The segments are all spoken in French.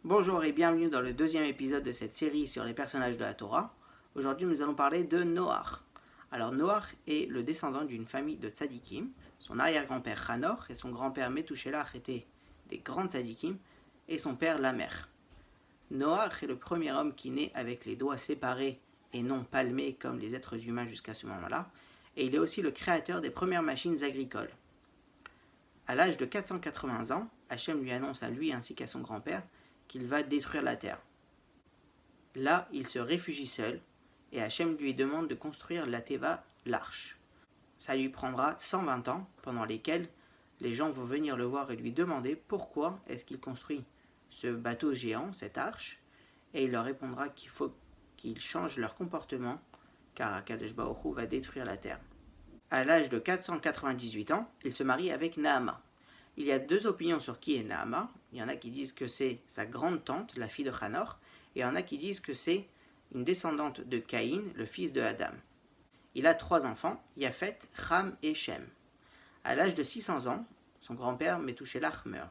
Bonjour et bienvenue dans le deuxième épisode de cette série sur les personnages de la Torah. Aujourd'hui, nous allons parler de Noach. Alors, Noach est le descendant d'une famille de tzadikim. Son arrière-grand-père Hanor et son grand-père Methuselah étaient des grands tzadikim et son père Lamer. Noach est le premier homme qui naît avec les doigts séparés et non palmés comme les êtres humains jusqu'à ce moment-là. Et il est aussi le créateur des premières machines agricoles. À l'âge de 480 ans, Hachem lui annonce à lui ainsi qu'à son grand-père qu'il va détruire la terre. Là, il se réfugie seul et Hachem lui demande de construire la Teva, l'arche. Ça lui prendra 120 ans pendant lesquels les gens vont venir le voir et lui demander pourquoi est-ce qu'il construit ce bateau géant, cette arche, et il leur répondra qu'il faut qu'ils changent leur comportement car Akadosh Baruch Hu va détruire la terre. À l'âge de 498 ans, il se marie avec Naama. Il y a deux opinions sur qui est Naama. Il y en a qui disent que c'est sa grande-tante, la fille de Hanor, et il y en a qui disent que c'est une descendante de Caïn, le fils de Adam. Il a trois enfants, Yaphet, Ham et Shem. À l'âge de 600 ans, son grand-père Methuselah meurt.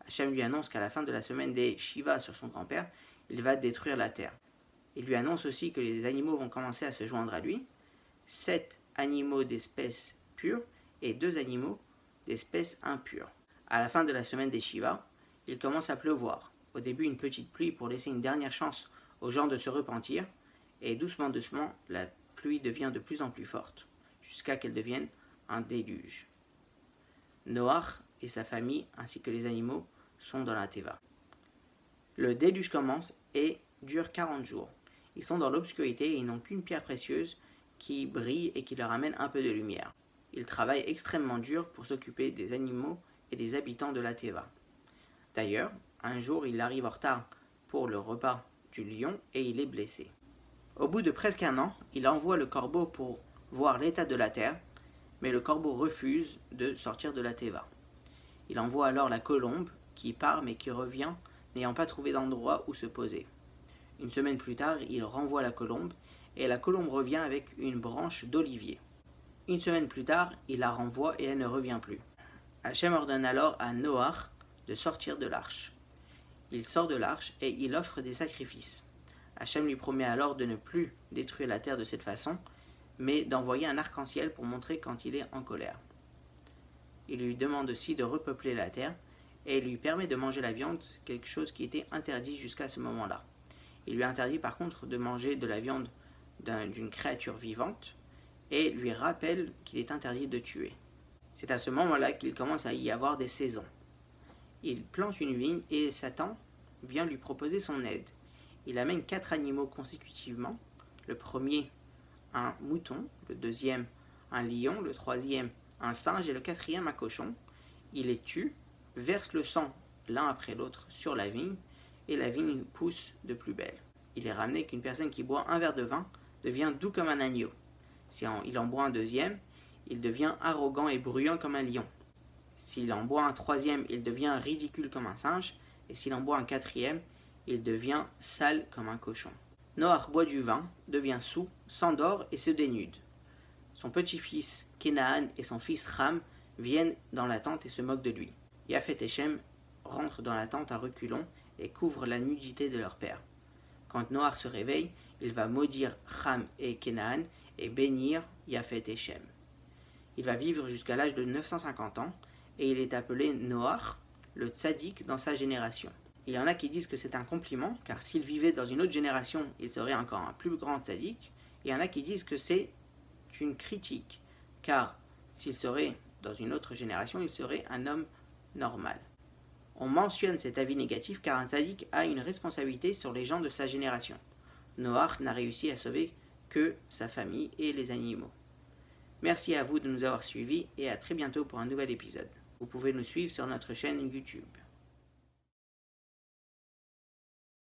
Hachem lui annonce qu'à la fin de la semaine des Shiva sur son grand-père, il va détruire la terre. Il lui annonce aussi que les animaux vont commencer à se joindre à lui, 7 animaux d'espèces pures et 2 animaux d'espèces impures. À la fin de la semaine des Shiva, il commence à pleuvoir. Au début, une petite pluie pour laisser une dernière chance aux gens de se repentir, et doucement, la pluie devient de plus en plus forte, jusqu'à qu'elle devienne un déluge. Noach et sa famille, ainsi que les animaux, sont dans la Teva. Le déluge commence et dure 40 jours. Ils sont dans l'obscurité et ils n'ont qu'une pierre précieuse qui brille et qui leur amène un peu de lumière. Ils travaillent extrêmement dur pour s'occuper des animaux et des habitants de la Teva. D'ailleurs, un jour, il arrive en retard pour le repas du lion et il est blessé. Au bout de presque un an, il envoie le corbeau pour voir l'état de la terre, mais le corbeau refuse de sortir de la Teva. Il envoie alors la colombe qui part mais qui revient n'ayant pas trouvé d'endroit où se poser. Une semaine plus tard, il renvoie la colombe et la colombe revient avec une branche d'olivier. Une semaine plus tard, il la renvoie et elle ne revient plus. Hachem ordonne alors à Noach de sortir de l'arche. Il sort de l'arche et il offre des sacrifices. Hachem lui promet alors de ne plus détruire la terre de cette façon, mais d'envoyer un arc-en-ciel pour montrer quand il est en colère. Il lui demande aussi de repeupler la terre et lui permet de manger la viande, quelque chose qui était interdit jusqu'à ce moment-là. Il lui interdit par contre de manger de la viande d'une créature vivante et lui rappelle qu'il est interdit de tuer. C'est à ce moment-là qu'il commence à y avoir des saisons. Il plante une vigne et Satan vient lui proposer son aide. Il amène 4 animaux consécutivement. Le premier, un mouton. Le deuxième, un lion. Le troisième, un singe. Et le quatrième, un cochon. Il les tue, verse le sang l'un après l'autre sur la vigne et la vigne pousse de plus belle. Il est ramené qu'une personne qui boit un verre de vin devient doux comme un agneau. Si il en boit un deuxième, il devient arrogant et bruyant comme un lion. S'il en boit un troisième, il devient ridicule comme un singe. Et s'il en boit un quatrième, il devient sale comme un cochon. Noach boit du vin, devient saoul, s'endort et se dénude. Son petit-fils Kénaan et son fils Ham viennent dans la tente et se moquent de lui. Yaphet et Shem rentrent dans la tente à reculons et couvrent la nudité de leur père. Quand Noach se réveille, il va maudire Ham et Kénaan et bénir Yaphet et Shem. Il va vivre jusqu'à l'âge de 950 ans et il est appelé Noach, le tzaddik dans sa génération. Il y en a qui disent que c'est un compliment, car s'il vivait dans une autre génération, il serait encore un plus grand tzaddik. Et il y en a qui disent que c'est une critique, car s'il serait dans une autre génération, il serait un homme normal. On mentionne cet avis négatif car un tzaddik a une responsabilité sur les gens de sa génération. Noach n'a réussi à sauver que sa famille et les animaux. Merci à vous de nous avoir suivis et à très bientôt pour un nouvel épisode. Vous pouvez nous suivre sur notre chaîne YouTube.